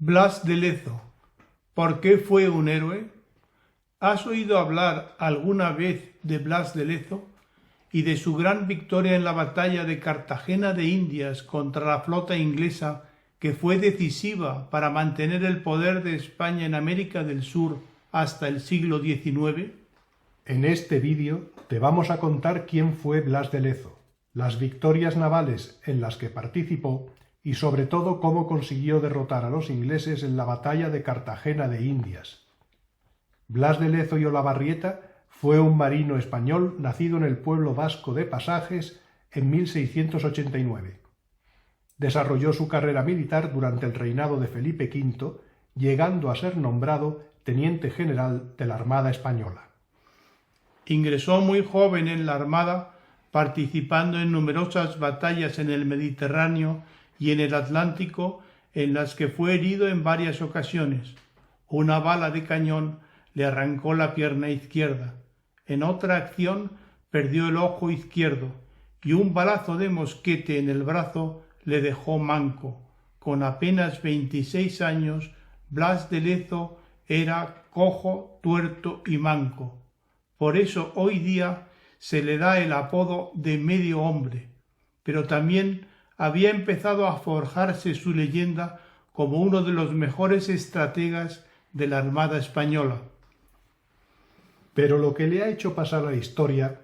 Blas de Lezo. ¿Por qué fue un héroe? ¿Has oído hablar alguna vez de Blas de Lezo y de su gran victoria en la batalla de Cartagena de Indias contra la flota inglesa, que fue decisiva para mantener el poder de España en América del Sur hasta el siglo XIX? En este vídeo te vamos a contar quién fue Blas de Lezo, las victorias navales en las que participó y sobre todo cómo consiguió derrotar a los ingleses en la batalla de Cartagena de Indias. Blas de Lezo y Olavarrieta fue un marino español nacido en el pueblo vasco de Pasajes en 1689. Desarrolló su carrera militar durante el reinado de Felipe V, llegando a ser nombrado teniente general de la Armada Española. Ingresó muy joven en la Armada, participando en numerosas batallas en el Mediterráneo y en el Atlántico, en las que fue herido en varias ocasiones. Una bala de cañón le arrancó la pierna izquierda. En otra acción perdió el ojo izquierdo y un balazo de mosquete en el brazo le dejó manco. Con apenas 26 años, Blas de Lezo era cojo, tuerto y manco. Por eso hoy día se le da el apodo de medio hombre, pero también había empezado a forjarse su leyenda como uno de los mejores estrategas de la Armada Española. Pero lo que le ha hecho pasar a la historia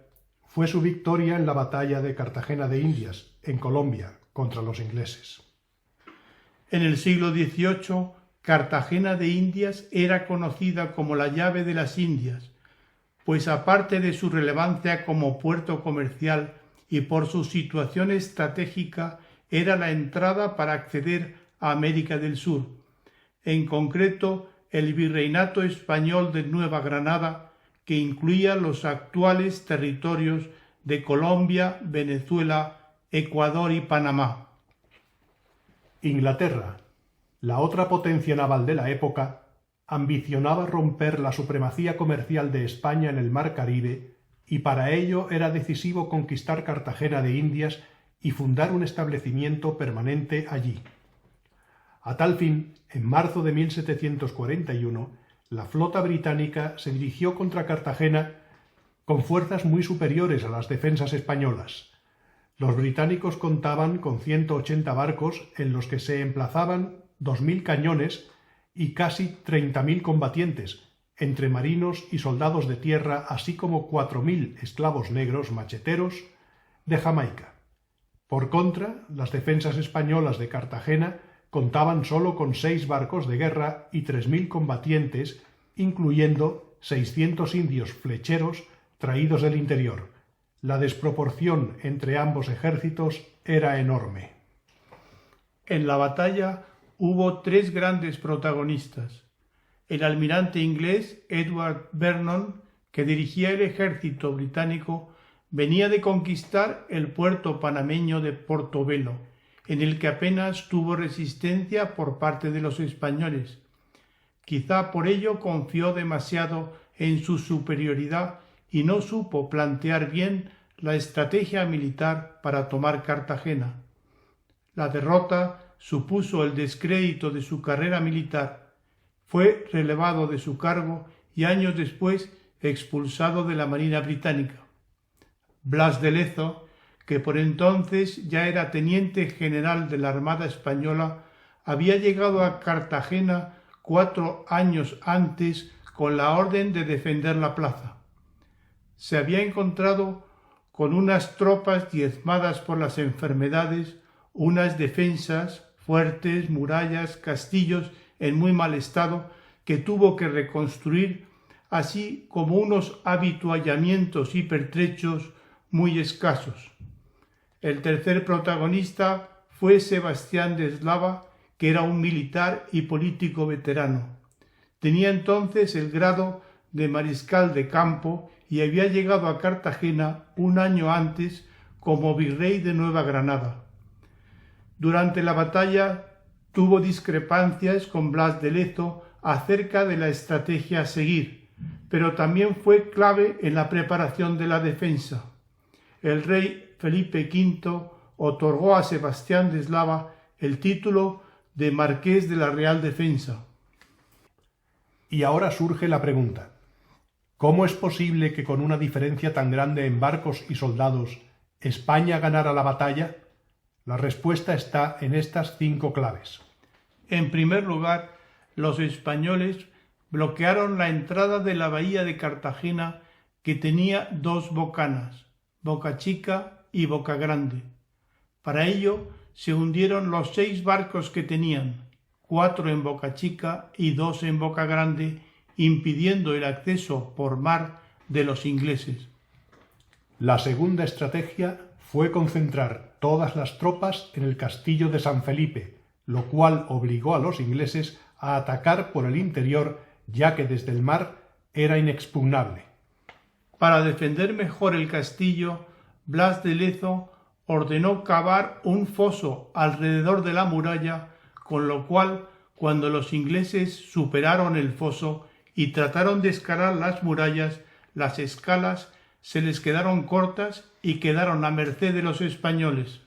fue su victoria en la batalla de Cartagena de Indias, en Colombia, contra los ingleses. En el siglo XVIII, Cartagena de Indias era conocida como la llave de las Indias, pues aparte de su relevancia como puerto comercial y por su situación estratégica, era la entrada para acceder a América del Sur. En concreto, el Virreinato Español de Nueva Granada, que incluía los actuales territorios de Colombia, Venezuela, Ecuador y Panamá. Inglaterra, la otra potencia naval de la época, ambicionaba romper la supremacía comercial de España en el Mar Caribe y para ello era decisivo conquistar Cartagena de Indias y fundar un establecimiento permanente allí. A tal fin, en marzo de 1741, la flota británica se dirigió contra Cartagena con fuerzas muy superiores a las defensas españolas. Los británicos contaban con 180 barcos en los que se emplazaban 2.000 cañones y casi 30.000 combatientes, entre marinos y soldados de tierra, así como 4.000 esclavos negros macheteros de Jamaica. Por contra, las defensas españolas de Cartagena contaban solo con 6 barcos de guerra y 3.000 combatientes, incluyendo 600 indios flecheros traídos del interior. La desproporción entre ambos ejércitos era enorme. En la batalla hubo 3 grandes protagonistas: el almirante inglés Edward Vernon, que dirigía el ejército británico, venía de conquistar el puerto panameño de Portobelo, en el que apenas tuvo resistencia por parte de los españoles. Quizá por ello confió demasiado en su superioridad y no supo plantear bien la estrategia militar para tomar Cartagena. La derrota supuso el descrédito de su carrera militar. Fue relevado de su cargo y años después expulsado de la Marina británica. Blas de Lezo, que por entonces ya era teniente general de la Armada Española, había llegado a Cartagena 4 años antes con la orden de defender la plaza. Se había encontrado con unas tropas diezmadas por las enfermedades, unas defensas, fuertes, murallas, castillos en muy mal estado que tuvo que reconstruir, así como unos habituallamientos y pertrechos muy escasos. El tercer protagonista fue Sebastián de Eslava, que era un militar y político veterano. Tenía entonces el grado de mariscal de campo y había llegado a Cartagena un año antes como virrey de Nueva Granada. Durante la batalla tuvo discrepancias con Blas de Lezo acerca de la estrategia a seguir, pero también fue clave en la preparación de la defensa. El rey Felipe V otorgó a Sebastián de Eslava el título de marqués de la Real Defensa. Y ahora surge la pregunta: ¿cómo es posible que con una diferencia tan grande en barcos y soldados España ganara la batalla? La respuesta está en estas 5 claves. En primer lugar, los españoles bloquearon la entrada de la bahía de Cartagena, que tenía 2 bocanas, Boca Chica y Boca Grande. Para ello se hundieron los 6 barcos que tenían, 4 en Boca Chica y 2 en Boca Grande, impidiendo el acceso por mar de los ingleses. La segunda estrategia fue concentrar todas las tropas en el castillo de San Felipe, lo cual obligó a los ingleses a atacar por el interior, ya que desde el mar era inexpugnable. Para defender mejor el castillo, Blas de Lezo ordenó cavar un foso alrededor de la muralla, con lo cual, cuando los ingleses superaron el foso y trataron de escalar las murallas, las escalas se les quedaron cortas y quedaron a merced de los españoles.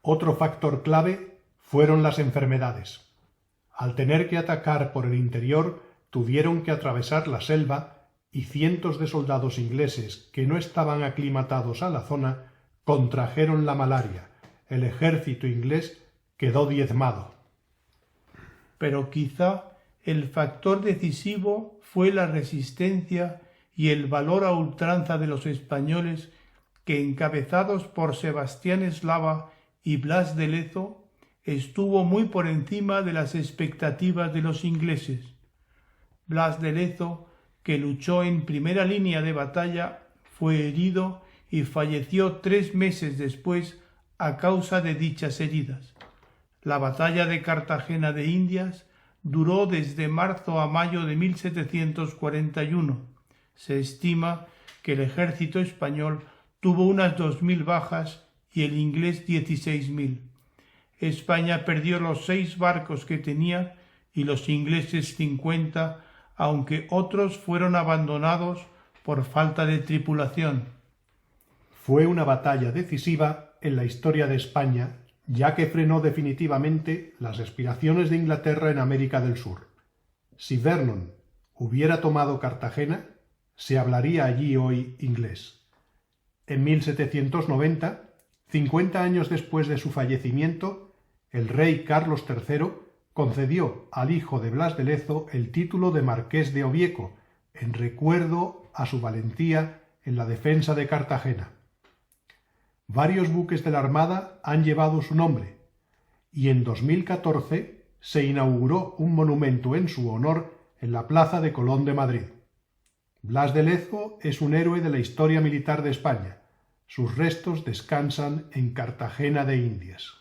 Otro factor clave fueron las enfermedades. Al tener que atacar por el interior, tuvieron que atravesar la selva, y cientos de soldados ingleses que no estaban aclimatados a la zona contrajeron la malaria. El ejército inglés quedó diezmado. Pero quizá el factor decisivo fue la resistencia y el valor a ultranza de los españoles, que, encabezados por Sebastián Eslava y Blas de Lezo, estuvo muy por encima de las expectativas de los ingleses. Blas de Lezo, que luchó en primera línea de batalla, fue herido y falleció 3 meses después a causa de dichas heridas. La batalla de Cartagena de Indias duró desde marzo a mayo de 1741. Se estima que el ejército español tuvo unas 2.000 bajas y el inglés 16.000. España perdió los 6 barcos que tenía y los ingleses 50, aunque otros fueron abandonados por falta de tripulación. Fue una batalla decisiva en la historia de España, ya que frenó definitivamente las aspiraciones de Inglaterra en América del Sur. Si Vernon hubiera tomado Cartagena, se hablaría allí hoy inglés. En 1790, 50 años después de su fallecimiento, el rey Carlos III concedió al hijo de Blas de Lezo el título de Marqués de Oviedo, en recuerdo a su valentía en la defensa de Cartagena. Varios buques de la Armada han llevado su nombre, y en 2014 se inauguró un monumento en su honor en la Plaza de Colón de Madrid. Blas de Lezo es un héroe de la historia militar de España. Sus restos descansan en Cartagena de Indias.